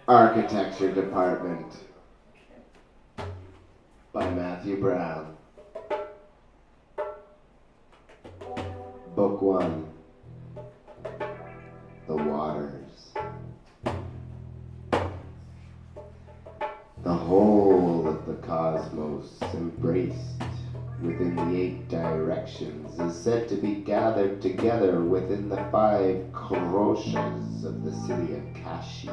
Architecture Department by Matthew Brown. Book 1. The Waters. The whole of the cosmos, embraced within the 8 directions, is said to be gathered together within the 5 kroshas of the city of Kashi.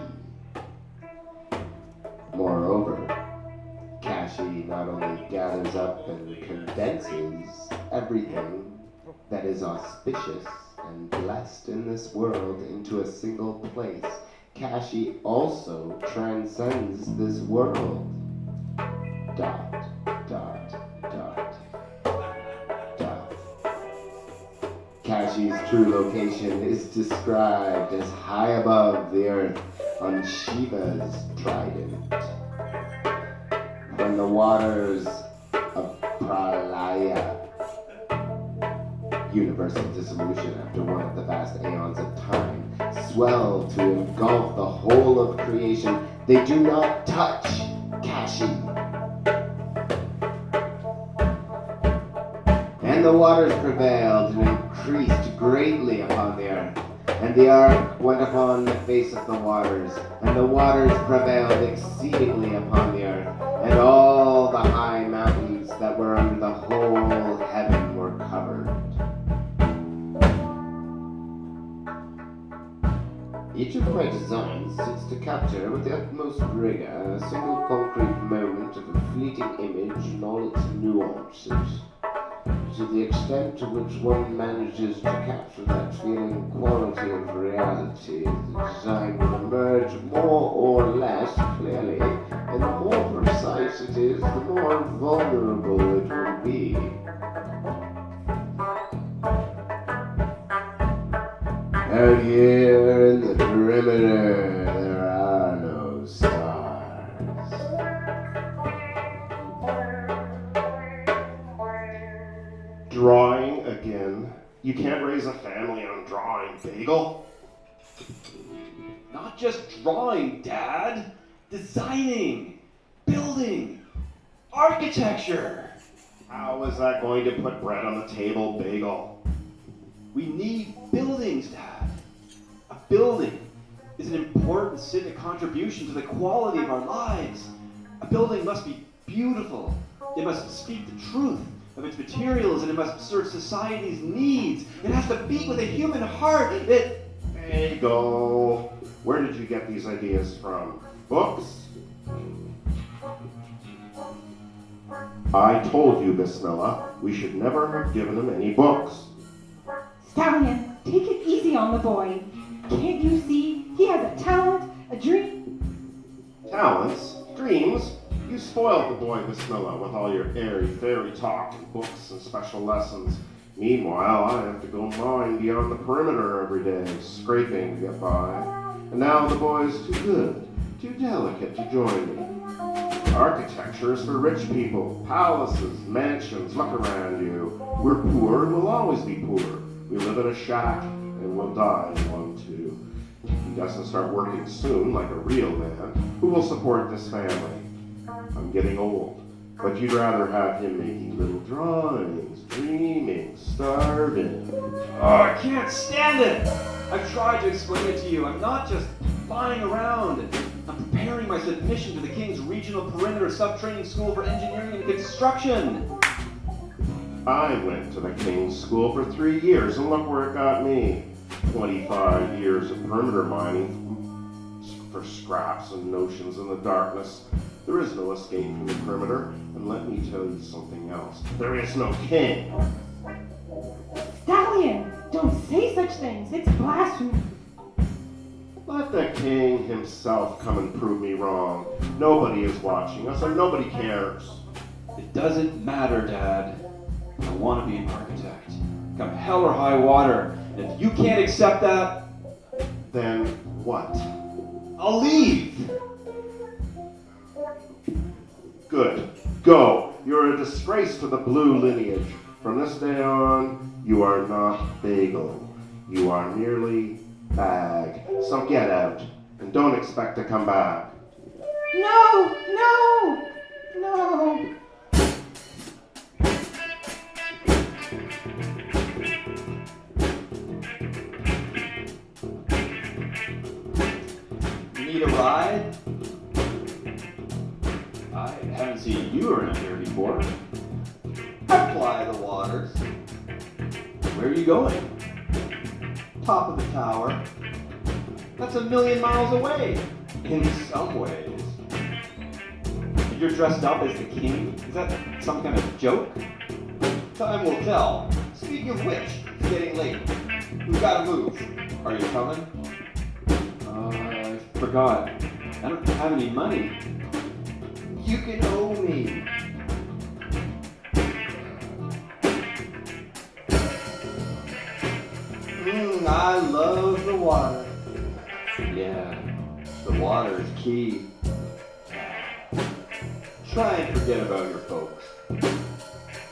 Moreover, Kashi not only gathers up and condenses everything that is auspicious and blessed in this world into a single place, Kashi also transcends this world. Dot, dot, dot, dot. Kashi's true location is described as high above the earth on Shiva's trident. When the waters of Pralaya, universal dissolution after one of the vast aeons of time, swell to engulf the whole of creation, they do not touch Kashi. And the waters prevailed and increased greatly upon the earth. And the ark went upon the face of the waters, and the waters prevailed exceedingly upon the earth, and all the high mountains that were under the whole heaven were covered. Each of my designs seeks to capture with the utmost rigor a single concrete moment of a fleeting image in all its nuances. To the extent to which one manages to capture that feeling quality of reality, the design will emerge more or less clearly, and the more precise it is, the more vulnerable it will be. Out here in the perimeter, there are no stars. Drawing again? You can't raise a family on drawing, Bagel. Not just drawing, Dad. Designing, building, architecture. How is that going to put bread on the table, Bagel? We need buildings, Dad. A building is an important civic contribution to the quality of our lives. A building must be beautiful. It must speak the truth of its materials, and it must serve society's needs. It has to beat with a human heart. Bagel, where did you get these ideas from? Books? I told you, Bismillah, we should never have given him any books. Stallion, take it easy on the boy. Can't you see he has a talent, a dream? Talents? Dreams? You spoiled the boy, Bismillah, with all your airy-fairy talk and books and special lessons. Meanwhile, I have to go mine beyond the perimeter every day, scraping to get by. And now the boy's too good, too delicate to join me. Architecture is for rich people. Palaces, mansions, look around you. We're poor and we'll always be poor. We live in a shack and we'll die in one too. If he doesn't start working soon, like a real man, who will support this family? I'm getting old, but you'd rather have him making little drawings, dreaming, starving. Oh, I can't stand it! I've tried to explain it to you. I'm not just lying around. I'm preparing my submission to the King's Regional Perimeter Sub-Training School for Engineering and Construction. I went to the King's School for 3 years, and look where it got me. 25 years of perimeter mining for scraps and notions in the darkness. There is no escape from the perimeter, and let me tell you something else. There is no king. Stallion, don't say such things. It's blasphemy. Let the king himself come and prove me wrong. Nobody is watching us, and nobody cares. It doesn't matter, Dad. I want to be an architect. Come hell or high water. And if you can't accept that, Then what? I'll leave. Good. Go. You're a disgrace to the blue lineage. From this day on, you are not Bagel. You are merely Bag. So get out. and don't expect to come back. No, no, no. You need a ride? I haven't seen you around here before. Apply the waters. Where are you going? Top of the tower. That's 1,000,000 miles away, in some ways. You're dressed up as the king? Is that some kind of joke? Time will tell. Speaking of which, it's getting late. We've got to move. Are you coming? I forgot. I don't have any money. You can owe me. I love the water. Yeah, the water is key. Try and forget about your folks.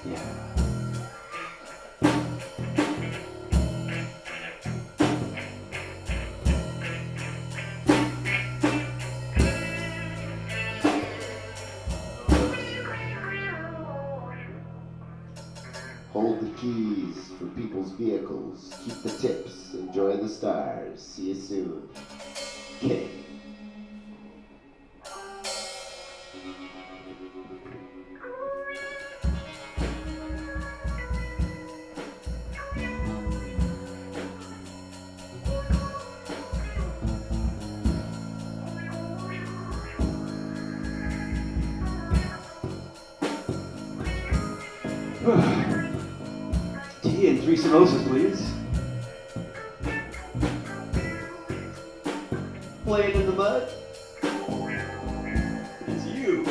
Yeah. Hold the keys for people's vehicles. Keep the tips. Enjoy the stars. See you soon. K. Tea and 3 samosas, please. Playing in the mud? It's you.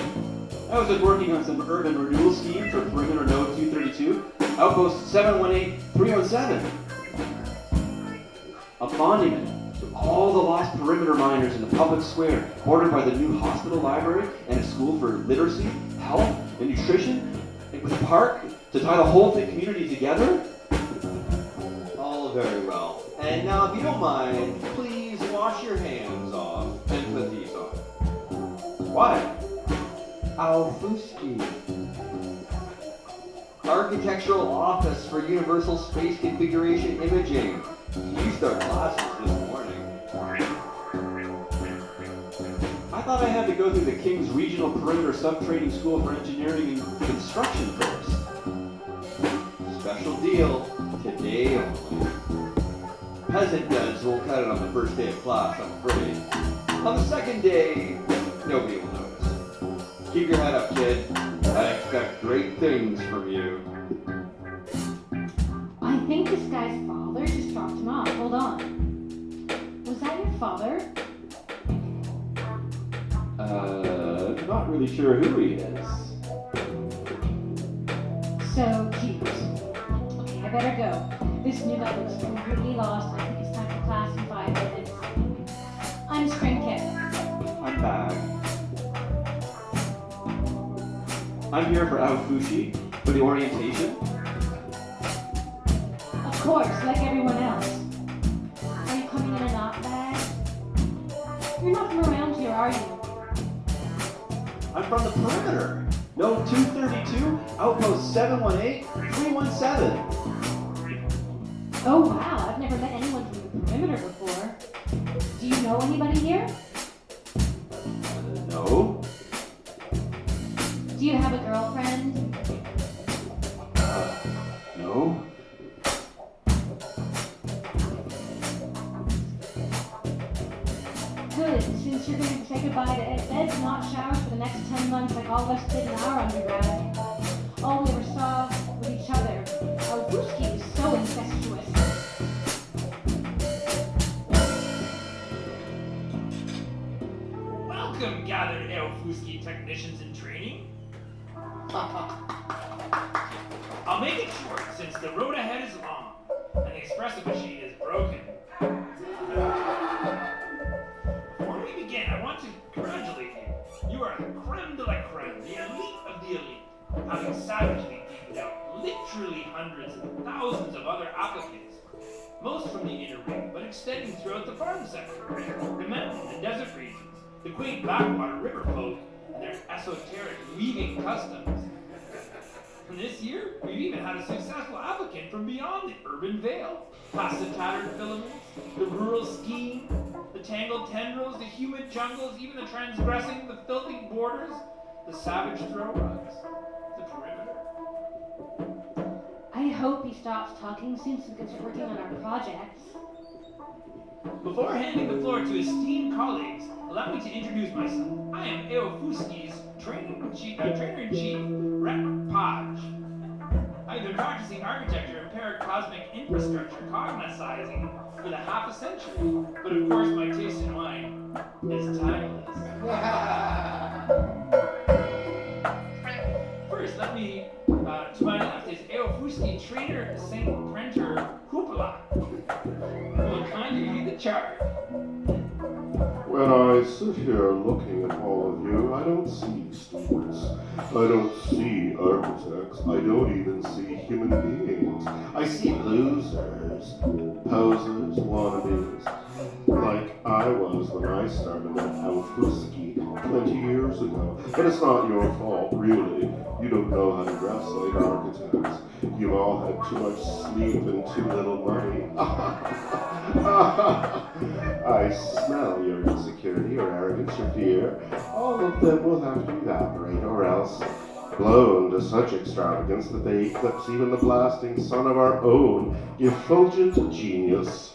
I was just working on some urban renewal scheme for perimeter node 232, outpost 718317. A monument to all the lost perimeter miners in the public square, bordered by the new hospital library and a school for literacy, health, and nutrition, and with a park to tie the whole community together? All very well. And now, if you don't mind, please wash your hands off and put these on. Why? Alfuski. Architectural Office for Universal Space Configuration Imaging. You start classes this morning. I thought I had to go through the King's Regional Perimeter Sub-Training School for Engineering and Construction course. Special deal, today only. Peasant duds won't cut it on the first day of class, I'm afraid. On the second day, nobody will notice. Keep your head up, kid. I expect great things from you. I think this guy's father just dropped him off. Hold on. Was that your father? Not really sure who he is. So cute. Okay, I better go. This new guy looks completely lost. I think it's time for class in 5 minutes. I'm Spring Kid. I'm back. I'm here for Aofushi, for the orientation. Of course, like everyone else. Are you coming in a knot bag? You're not from around here, are you? I'm from the perimeter. Node 232, outpost 718317. Oh wow, I've never met anyone from the perimeter before. Do you know anybody here? No. Do you have a girlfriend? No. Good, since you're going to say goodbye to Ed, not shower for the next 10 months like all of us did in our undergrad. All we ever saw was each other. Our Bruski is so incestuous. Welcome, gathered Elfuski technicians in training. I'll make it short since the road ahead is long and the espresso machine is broken. Before we begin, I want to congratulate you. You are the creme de la creme, the elite of the elite, having savagely beaten out literally hundreds and thousands of other applicants, most from the inner ring, but extending throughout the farm sector, the mountain and desert quaint backwater river folk and their esoteric weaving customs. And this year, we've even had a successful applicant from beyond the urban veil. Past the tattered filaments, the rural scheme, the tangled tendrils, the humid jungles, even the transgressing, the filthy borders, the savage throw rugs, the perimeter. I hope he stops talking soon so we can start working on our projects. Before handing the floor to esteemed colleagues, allow me to introduce myself. I am Eofuski's trainer-in-chief, Rep Podge. I've been practicing architecture and paracosmic infrastructure cognizing for the half a century, but of course my taste in wine is timeless. First, let me, to my left is Eofuski, trainer Saint Printer Hoopla, who will kindly lead the charge. When I sit here looking at all of you, I don't see students. I don't see architects. I don't even see human beings. I see losers, posers, wannabes, like I was when I started at Alfuski 20 years ago. But it's not your fault, really. You don't know how to dress like architects. You've all had too much sleep and too little money. I smell your insecurity or arrogance or fear. All of them will have to evaporate or else blown to such extravagance that they eclipse even the blasting sun of our own effulgent genius.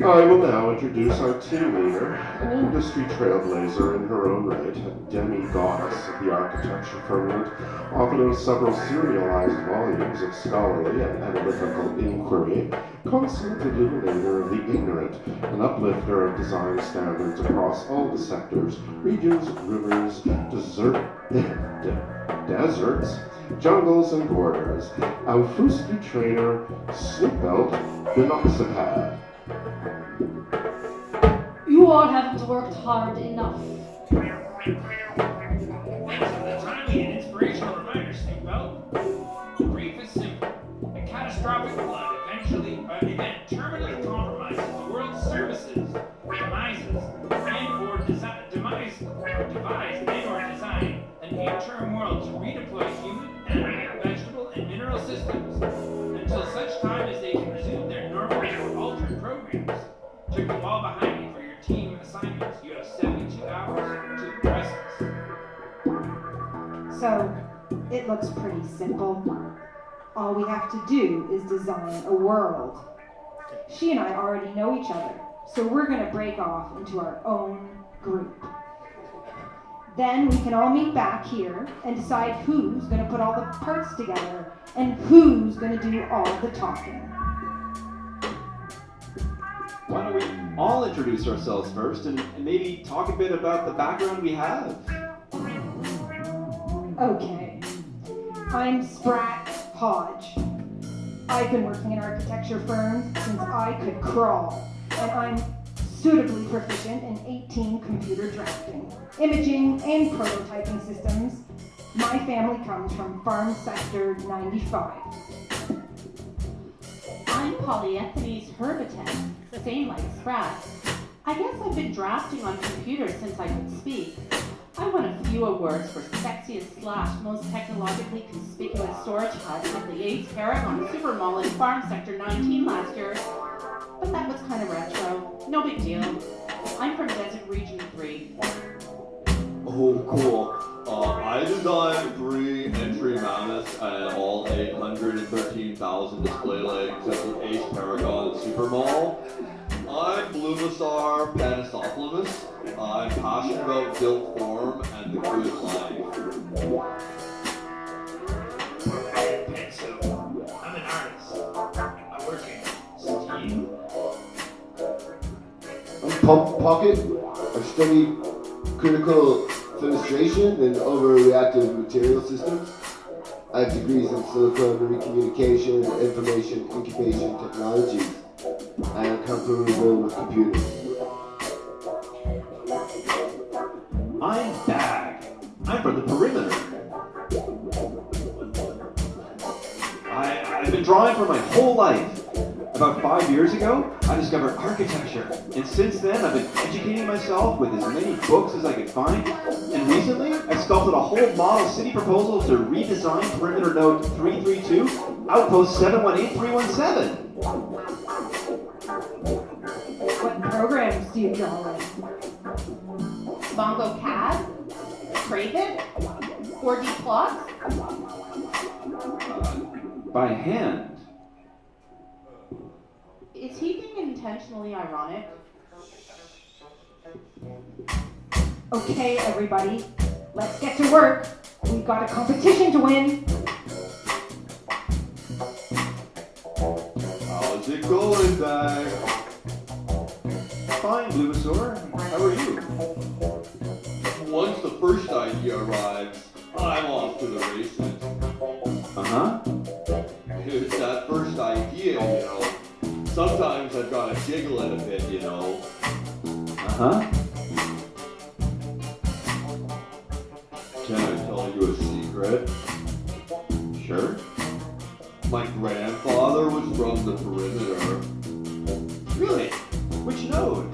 I will now introduce our team leader, an industry trailblazer in her own right, a demi-goddess of the architecture firmament, authoring several serialized volumes of scholarly and analytical inquiry, consummate illuminator of the ignorant, an uplifter of design standards across all the sectors, regions, rivers, deserts, jungles, and borders, Alfuski trainer, seatbelt, Benoxipad. You all haven't worked hard enough. Thanks for the timely and inspirational reminder, Seatbelt. The brief is simple. A catastrophic flood event terminally compromises the world's services, devise an 8-term world to redeploy human, animal, vegetable, and mineral systems until such time as they can resume their normal or altered programs. Check the wall behind me for your team assignments. You have 72 hours to impress us. So, it looks pretty simple. All we have to do is design a world. She and I already know each other, so we're going to break off into our own group. Then we can all meet back here and decide who's going to put all the parts together and who's going to do all the talking. Why don't we all introduce ourselves first and maybe talk a bit about the background we have? Okay. I'm Sprat Hodge. I've been working in architecture firms since I could crawl, and I'm suitably proficient in 18 computer drafting, imaging, and prototyping systems. My family comes from Farm Sector 95. I'm Polyethynes Herbitet, same like Sprat. I guess I've been drafting on computers since I could speak. I won a few awards for sexiest / most technologically conspicuous storage hut at the AIDS Paragon Super Mall in Farm Sector 19 last year. But that was kind of retro. No big deal. I'm from Desert Region 3. Oh, cool. I designed 3 entry mammoths and all 813,000 display legs at the Ace Paragon Super Mall. I'm Blumisar Panisopoulos. I'm passionate about built form and the good life. So, I'm an artist. I work in steel. I'm Pump Pocket. I've studied critical fenestration and overreactive material systems. I have degrees in silicon communication and information incubation technologies. I am comfortable with computers. I'm Bag. I'm from the perimeter. I've been drawing for my whole life. About 5 years ago, I discovered architecture, and since then I've been educating myself with as many books as I could find, and recently I sculpted a whole model city proposal to redesign perimeter node 332, outpost 718317. What programs do you draw in? Bongo CAD? Trident? 4D plots? By hand. Is he being intentionally ironic? Okay, everybody, let's get to work. We've got a competition to win. How's it going, Bag? Fine, Bluesaur. How are you? Once the first idea arrives, I'm off to the races. Uh-huh. It's that first idea, you know. Sometimes I've got to jiggle it a bit, you know. Uh-huh. Can I tell you a secret? Sure. My grandfather was from the perimeter. Really? Which node?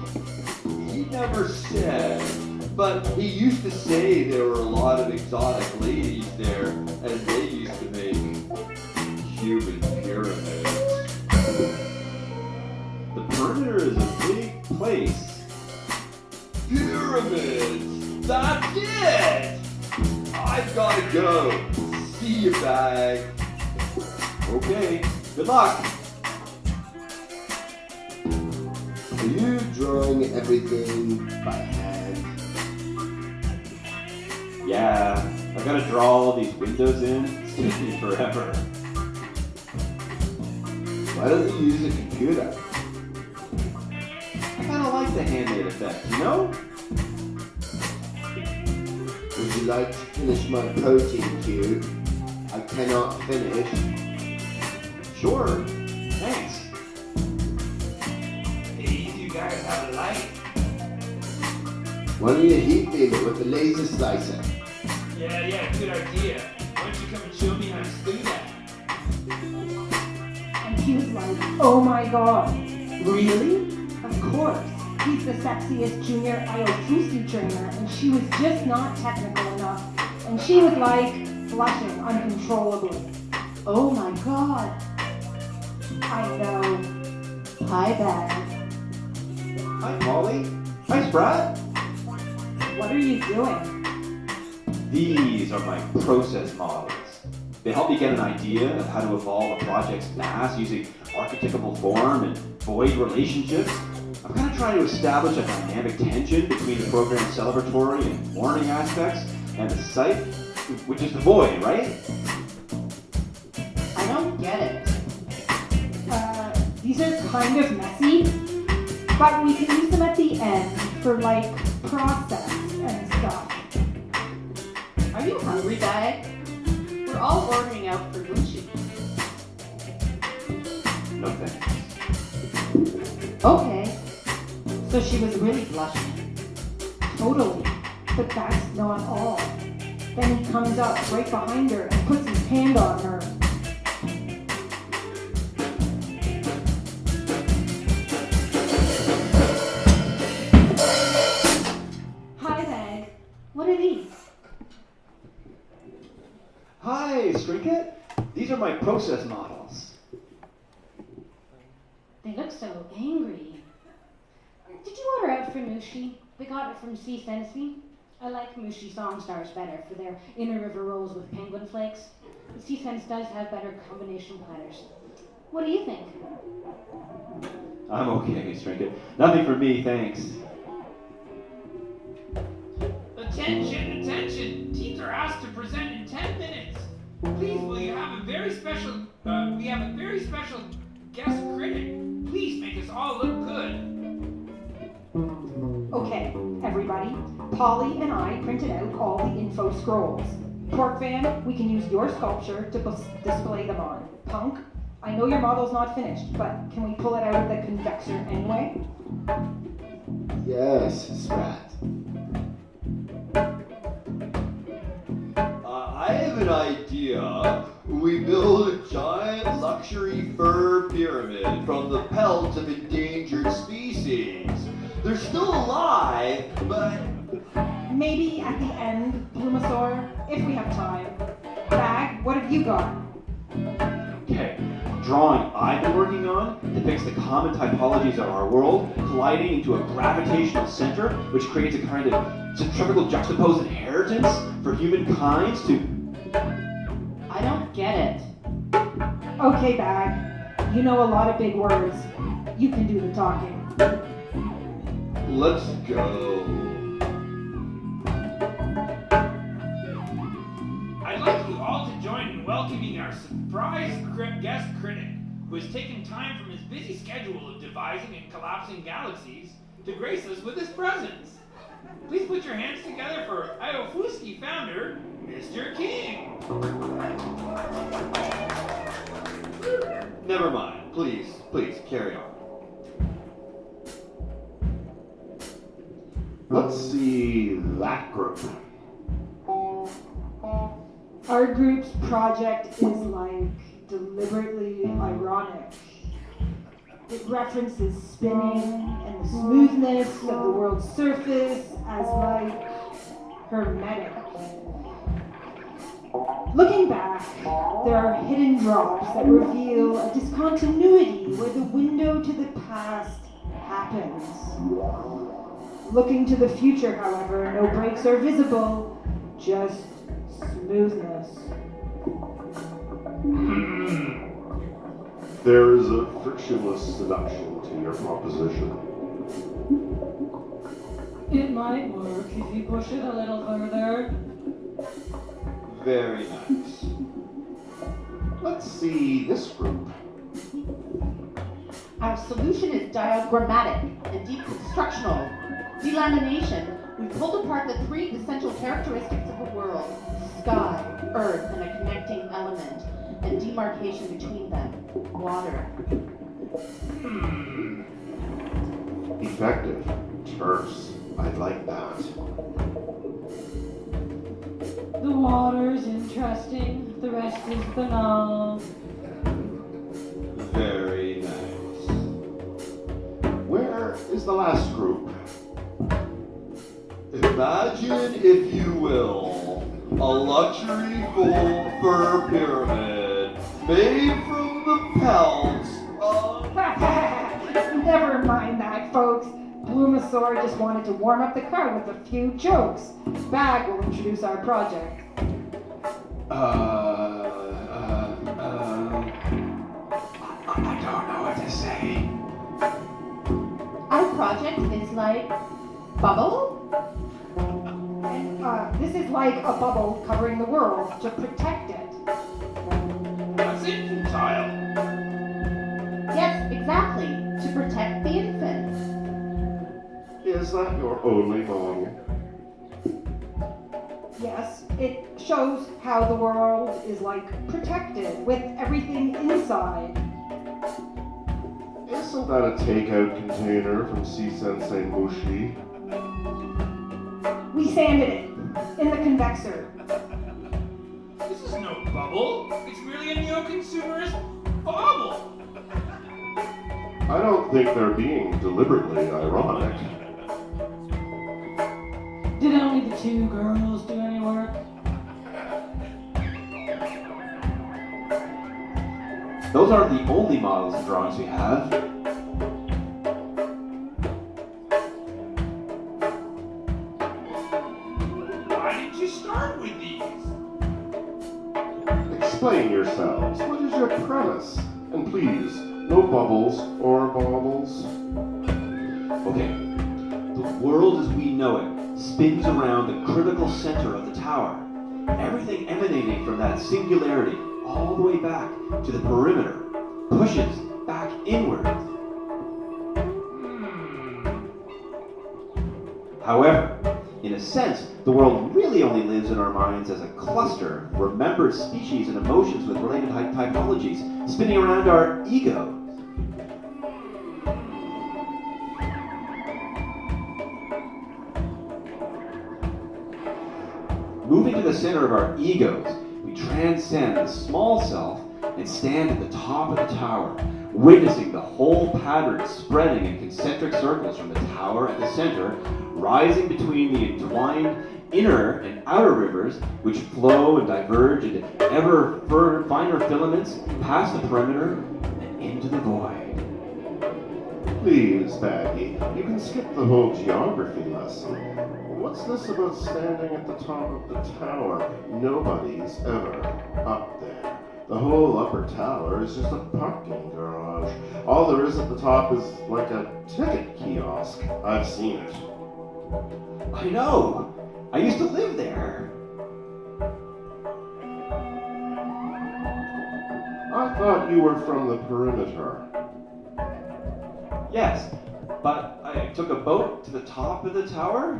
He never said, but he used to say there were a lot of exotic ladies there, and they used to make human pyramids. The perimeter is a big place. Pyramids! That's it! I've got to go. See you, Bag. Okay, good luck. Are you drawing everything by hand? Yeah, I've got to draw all these windows in. It's taking me forever. Why don't you use a computer? I kind of like the handmade effect, you know? Would you like to finish my protein cube? I cannot finish. Sure, thanks. Hey, you guys have a light? Why don't you heat beam it with the laser slicer? Yeah, good idea. Why don't you come and show me how to do that? And he was like, oh my god. Really? Of course. He's the sexiest junior IOTC trainer, and she was just not technical enough. And she was like, blushing uncontrollably. Oh my god. I know. Hi, Bag. Hi, Polly. Hi, Sprat. What are you doing? These are my process models. They help me get an idea of how to evolve a project's mass using archetypal form and void relationships. I'm going to try to establish a dynamic tension between the program's celebratory and warning aspects and the site, which is the void, right? I don't get it. These are kind of messy, but we can use them at the end for like process and stuff. Are you hungry, Bag? We're all ordering out for Gucci. No thanks. Okay. So she was really blushing. Totally. But that's not all. Then he comes up right behind her and puts his hand on her. Hi, Bag. What are these? Hi, Strinket. These are my process models. They look so angry. Did you order out for Mushi? We got it from Sea Sensi. I like Mushi Song Stars better for their inner river rolls with penguin flakes. The Sea Sense does have better combination platters. What do you think? I'm okay, Strinket. Nothing for me, thanks. Attention, attention! Teams are asked to present in 10 minutes. Please, we have a very special guest critic. Please make us all look good. Okay, everybody. Polly and I printed out all the info scrolls. Pork Van, we can use your sculpture to display them on. Punk, I know your model's not finished, but can we pull it out of the convexer anyway? Yes, Sprat. I have an idea. We build a giant luxury fur pyramid from the pelts of endangered species. They're still alive, but... Maybe at the end, Blumasaur, if we have time. Bag, what have you got? Okay, drawing I've been working on depicts the common typologies of our world colliding into a gravitational center, which creates a kind of centrifugal juxtaposed inheritance for humankind to... I don't get it. Okay, Bag. You know a lot of big words. You can do the talking. Let's go. I'd like you all to join in welcoming our surprise guest critic, who has taken time from his busy schedule of devising and collapsing galaxies to grace us with his presence. Please put your hands together for Iofuski founder, Mr. King. Never mind. Please, carry on. Let's see that group. Our group's project is like deliberately ironic. It references spinning and the smoothness of the world's surface as like hermetic. Looking back, there are hidden drops that reveal a discontinuity where the window to the past happens. Looking to the future, however, no breaks are visible, just smoothness. There is a frictionless seduction to your proposition. It might work if you push it a little further. Very nice. Let's see this group. Our solution is diagrammatic and deconstructional. Delamination. We pulled apart the three essential characteristics of a world: sky, earth, and a connecting element, and demarcation between them: water. Effective. Terse. I like that. The water's interesting, the rest is banal. Very nice. Where is the last group? Imagine, if you will, a luxury full fur pyramid made from the pelts of... Never mind that, folks. Blumasaur just wanted to warm up the crowd with a few jokes. Bag will introduce our project. I don't know what to say. Our project is like bubble? This is like a bubble covering the world to protect it. That's infantile. Yes, exactly. To protect the infant. Is that your only longing? Yes, it shows how the world is like protected with everything inside. Isn't that a takeout container from C-Sensei Mushi? We sanded it in the convexer. This is no bubble. It's merely a neo-consumerist bauble. I don't think they're being deliberately ironic. Did only the two girls do any work? Those aren't the only models and drawings we have. Why didn't you start with these? Explain yourselves. What is your premise? And please, no bubbles or baubles. Okay, the world as we know it spins around the critical center of the tower. Everything emanating from that singularity all the way back to the perimeter pushes back inward. However, in a sense, the world really only lives in our minds as a cluster of remembered species and emotions with related typologies spinning around our ego. Moving to the center of our egos, we we transcend the small self and stand at the top of the tower, witnessing the whole pattern spreading in concentric circles from the tower at the center, rising between the entwined inner and outer rivers, which flow and diverge into ever finer filaments past the perimeter and into the void. Please, Baggy, you can skip the whole geography lesson. What's this about standing at the top of the tower? Nobody's ever up there. The whole upper tower is just a parking garage. All there is at the top is like a ticket kiosk. I've seen it. I know! I used to live there. I thought you were from the perimeter. Yes, but I took a boat to the top of the tower?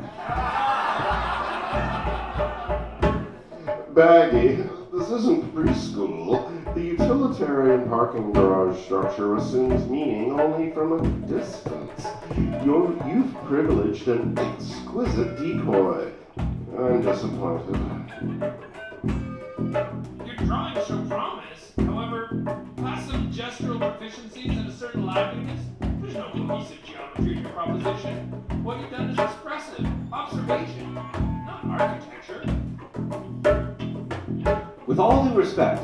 Baggy, this isn't preschool. The utilitarian parking garage structure assumes meaning only from a distance. You've privileged an exquisite decoy. I'm disappointed. Your drawings show promise. However, past some gestural deficiencies and a certain liveliness, there's no cohesive geometry to your proposition. What you've done is expressive, observation, not architecture. With all due respect,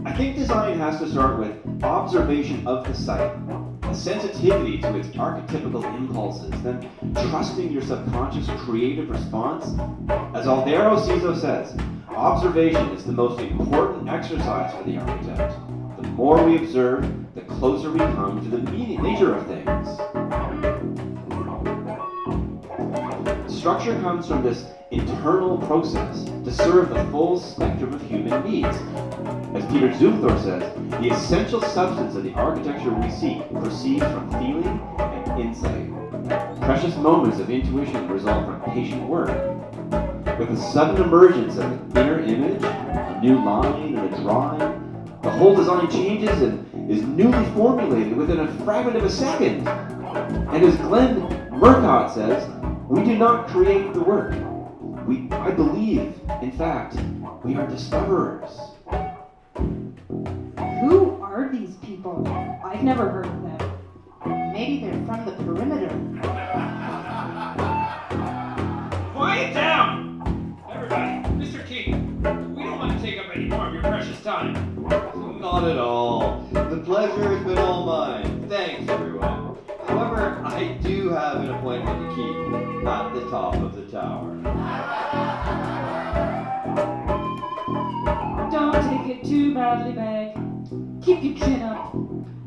I think design has to start with observation of the site, a sensitivity to its archetypical impulses, then trusting your subconscious creative response. As Aldero Ciso says, observation is the most important exercise for the architect. The more we observe, the closer we come to the nature of things. Structure comes from this internal process to serve the full spectrum of human needs. As Peter Zumthor says, the essential substance of the architecture we seek proceeds from feeling and insight. Precious moments of intuition result from patient work. With the sudden emergence of an inner image, a new line and a drawing, the whole design changes and is newly formulated within a fragment of a second. And as Glenn Murcott says, we do not create the work. I believe, in fact, we are discoverers. Who are these people? I've never heard of them. Maybe they're from the perimeter. Quiet down! Everybody, Mr. King, we don't want to take up any more of your precious time. Not at all. The pleasure has been all mine. Thanks, everyone. However, I do have an appointment to keep at the top of the tower. Don't take it too badly, Bag. Keep your chin up.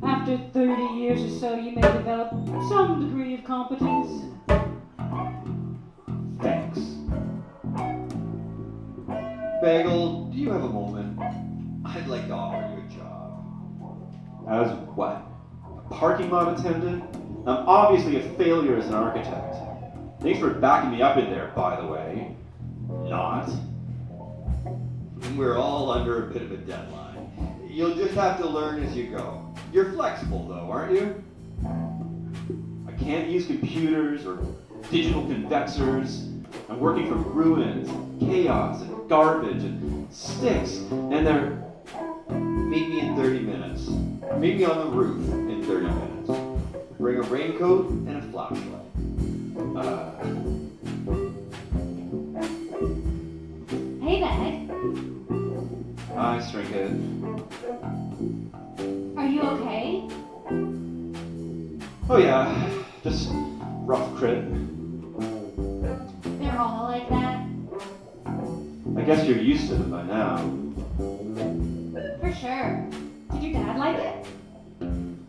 After 30 years or so, you may develop some degree of competence. Thanks. Bagel, do you have a moment? I'd like to offer you a job. As what? A parking lot attendant? I'm obviously a failure as an architect. Thanks for backing me up in there, by the way. Not. We're all under a bit of a deadline. You'll just have to learn as you go. You're flexible, though, aren't you? I can't use computers or digital convexers. I'm working from ruins, chaos, and garbage, and sticks, and they're... Meet me in 30 minutes. Meet me on the roof in 30 minutes. Bring a raincoat and a flashlight. Hey, Bag. Hi, Stringhead. Are you okay? Oh yeah, just rough crit. They're all like that? I guess you're used to them by now. For sure. Did your dad like it?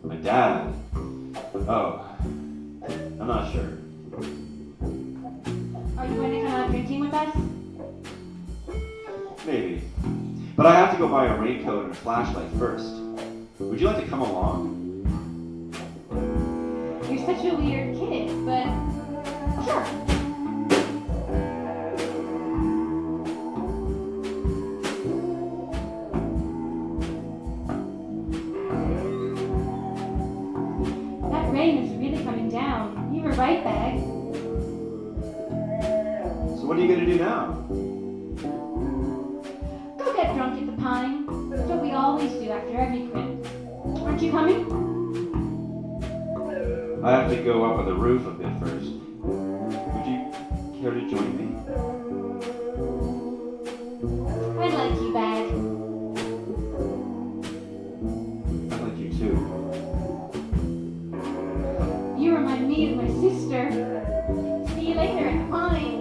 My dad? Oh, I'm not sure. Are you going to come out drinking with us? Maybe. But I have to go buy a raincoat and a flashlight first. Would you like to come along? You're such a weird kid, but sure. That rain is really coming down. You were right, Bag. So what are you going to do now? Go get drunk pine. That's what we always do after every print. Aren't you coming? I have to go up on the roof a bit first. Would you care to join me? I'd like you back. I'd like you too. You remind me of my sister. See you later at the pine.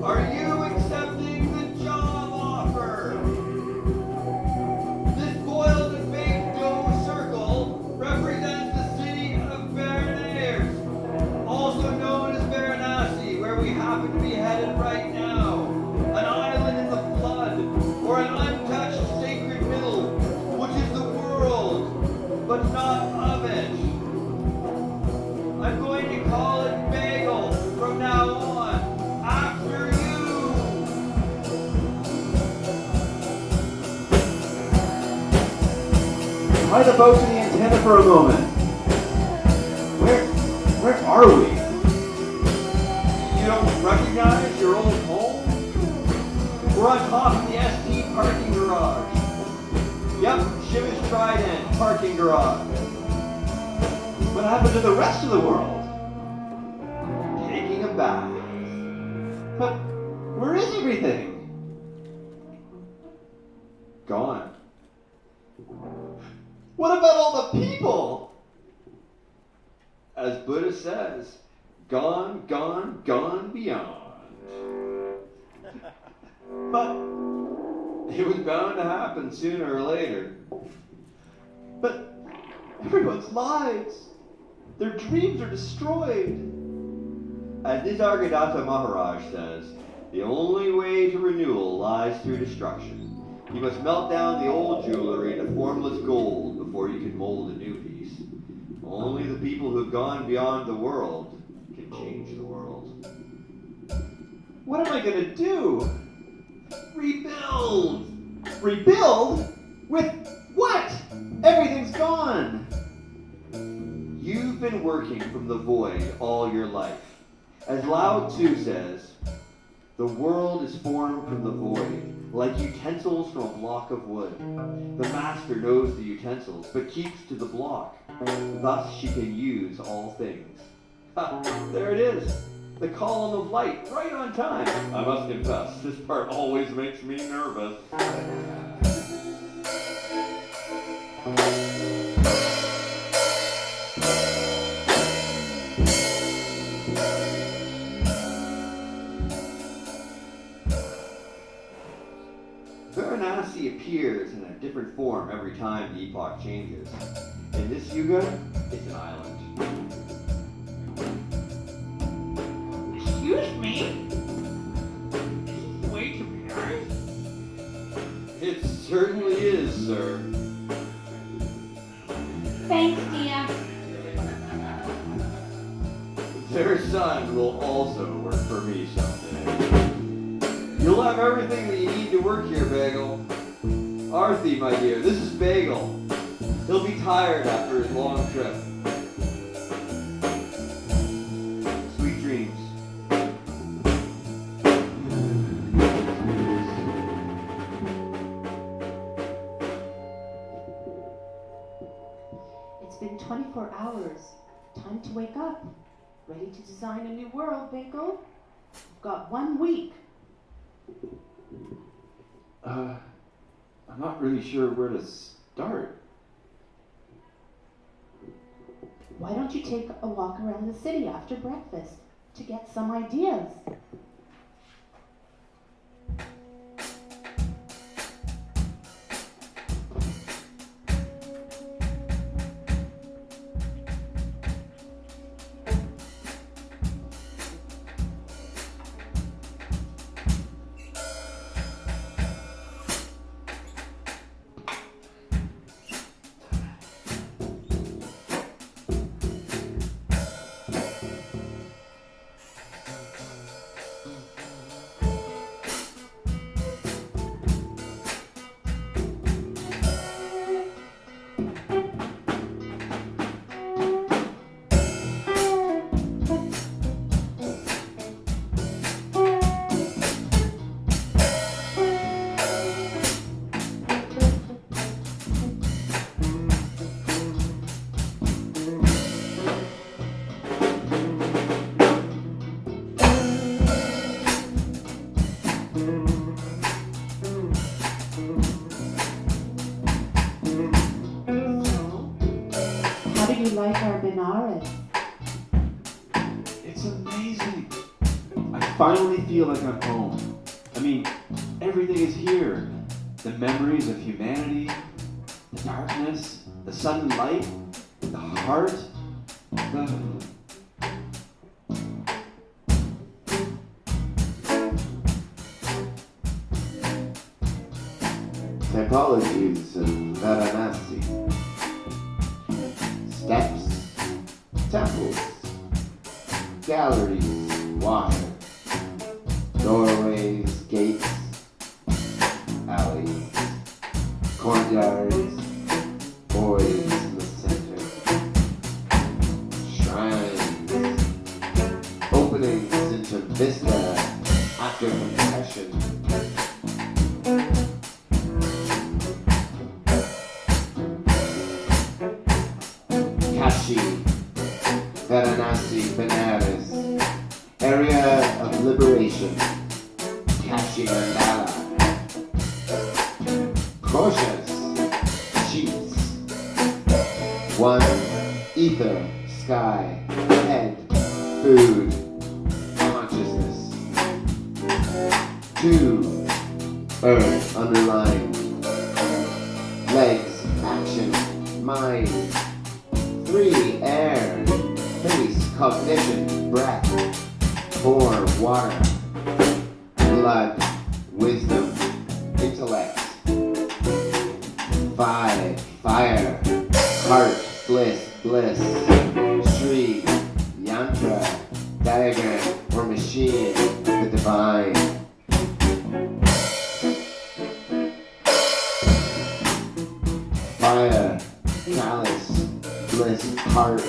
Are you accepting the job offer? This boiled and baked dough circle represents the city of Varanasi, also known as Varanasi, where we happen to be headed right now. An island in the flood, or an untouched sacred middle, which is the world, but not of it. I'm going to call it Bagel from now on, after you. Tie the boat to the antenna for a moment. Where are we? You don't recognize your old home? We're on top of the ST parking garage. Yep, Shiva's Trident parking garage. What happened to the rest of the world? Taking a bath. But where is everything? Gone. What about all the people? As Buddha says, gone, gone, gone beyond. But it was bound to happen sooner or later. But everyone's lives, their dreams are destroyed. As Nisargadatta Maharaj says, the only way to renewal lies through destruction. You must melt down the old jewelry to formless gold before you can mold a new piece. Only the people who have gone beyond the world can change the world. What am I gonna do? Rebuild! Rebuild? With what? Everything's gone. You've been working from the void all your life. As Lao Tzu says, the world is formed from the void, like utensils from a block of wood. The master knows the utensils, but keeps to the block. Thus she can use all things. Ha, there it is. The column of light, right on time. I must confess, this part always makes me nervous. Varanasi appears in a different form every time the epoch changes. In this yuga, it's an island. Excuse me? Is this the way to Paris? It certainly is, sir. Thanks, Dia. Their son will also work for me someday. You'll have everything that you need to work here, Bagel. Arthi, my dear, this is Bagel. He'll be tired after his long trip. Sweet dreams. It's been 24 hours. Time to wake up. Ready to design a new world, Bagel? You've got 1 week. I'm not really sure where to start. Why don't you take a walk around the city after breakfast to get some ideas? like our Benares. It's amazing. I finally feel like I'm home. I mean, everything is here. The memories of humanity, the darkness, the sudden light, the heart, the... Typologies of Varanasi. Steps, temples, galleries, water, doorways, gates, alleys, courtyards, voids in the center, shrines, openings into vista after confession. Varanasi, Benares, area of liberation, Kashi Mandala, Koshas, sheets, one, ether, sky, head, food, consciousness, two, earth, underlying, legs, action, mind, three, air, face, cognition, breath, four, water, blood, wisdom, intellect, five, fire, heart, bliss, Sri, yantra, diagram, or machine, the divine. Fire, chalice, bliss, heart,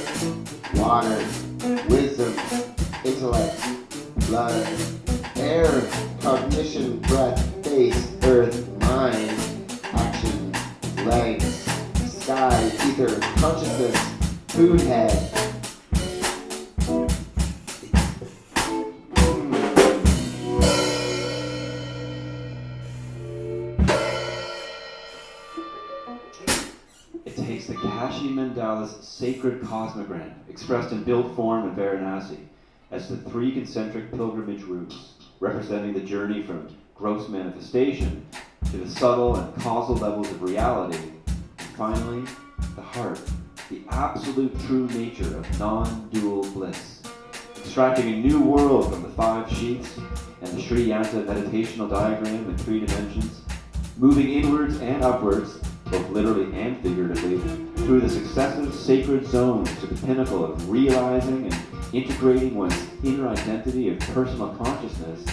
water, wisdom, intellect, blood, air, cognition, breath, face, earth, mind, action, legs, sky, ether, consciousness, food, head. It takes the Kashi Mandala's sacred cosmogram, expressed in built form in Varanasi, as the three concentric pilgrimage routes, representing the journey from gross manifestation to the subtle and causal levels of reality, and finally, the heart, the absolute true nature of non-dual bliss, extracting a new world from the five sheets and the Sri Yanta meditational diagram in 3 dimensions, moving inwards and upwards, both literally and figuratively, through the successive sacred zones to the pinnacle of realizing and integrating one's inner identity of personal consciousness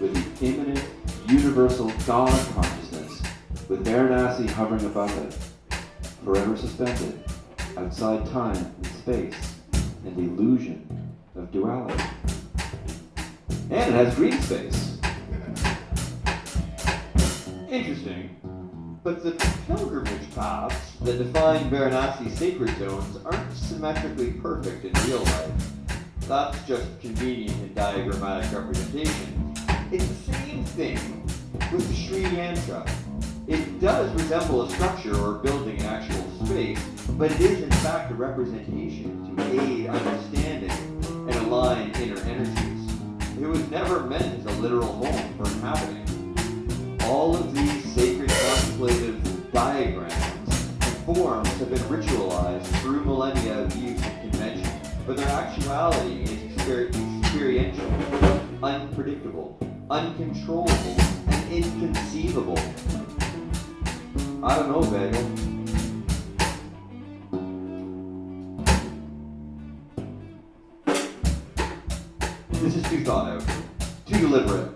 with the immanent, universal God consciousness, with Varanasi hovering above it, forever suspended, outside time and space, and the illusion of duality. And it has green space. Interesting. But the pilgrimage paths that define Varanasi's sacred zones aren't symmetrically perfect in real life. That's just convenient in diagrammatic representation. It's the same thing with the Sri Yantra. It does resemble a structure or building in actual space, but it is in fact a representation to aid understanding and align inner energies. It was never meant as a literal home for inhabiting. All of these sacred contemplative diagrams and forms have been ritualized through millennia of use and convention, but their actuality is experiential, unpredictable, uncontrollable, and inconceivable. I don't know, Bagel. This is too thought out, too deliberate.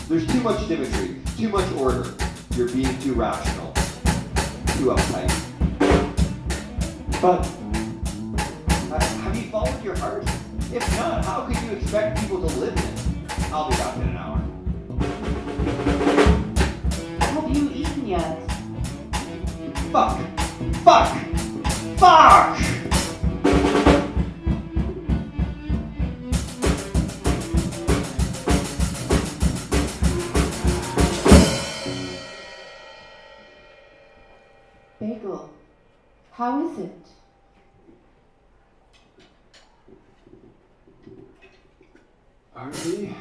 There's too much symmetry, too much order. You're being too rational, too uptight. But have you followed your heart? If not, how could you expect people to live in it? I'll be back in an hour. Have you eaten yet? Fuck! Fuck! Fuck! Bagel, how is it? Artie,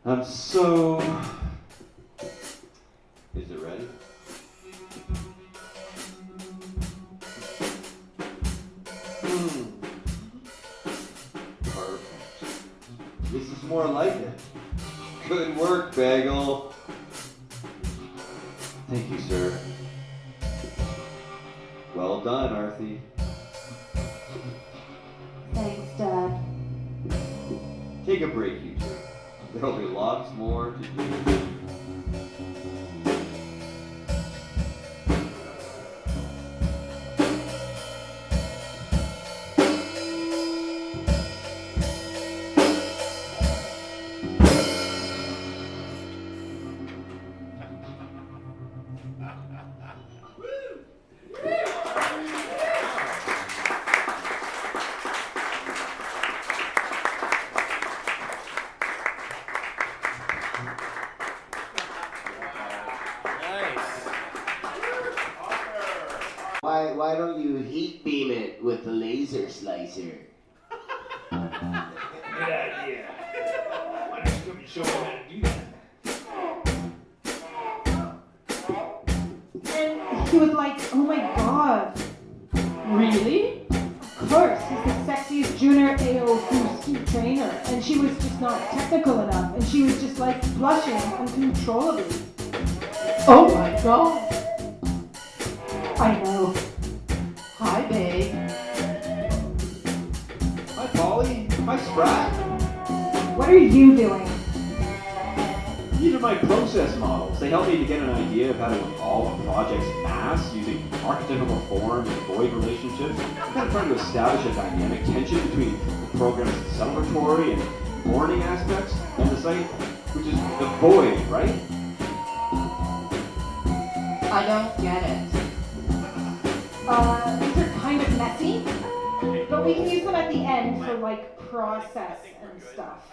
I'm so... Is it ready? Perfect. This is more like it. Good work, Bagel. Thank you, sir. Well done, Artie. Thanks, Dad. Take a break, you two. There'll be lots more to do. Why don't you heat beam it with the laser slicer? Good idea. Why don't you come and show me how to do that? And he was like, oh my god. Really? Of course, he's the sexiest junior AO Krist trainer. And she was just not technical enough. And she was just like blushing uncontrollably. Oh my god. I know. Hi, babe. Hi, Polly. Hi, Sprat. What are you doing? These are my process models. They help me to get an idea of how to evolve a project's mass using archetypal forms and void relationships. I'm kind of trying to establish a dynamic tension between the program's celebratory and mourning aspects and the site, which is the void, right? I don't get it. These are kind of messy, but we can use them at the end for like process and stuff.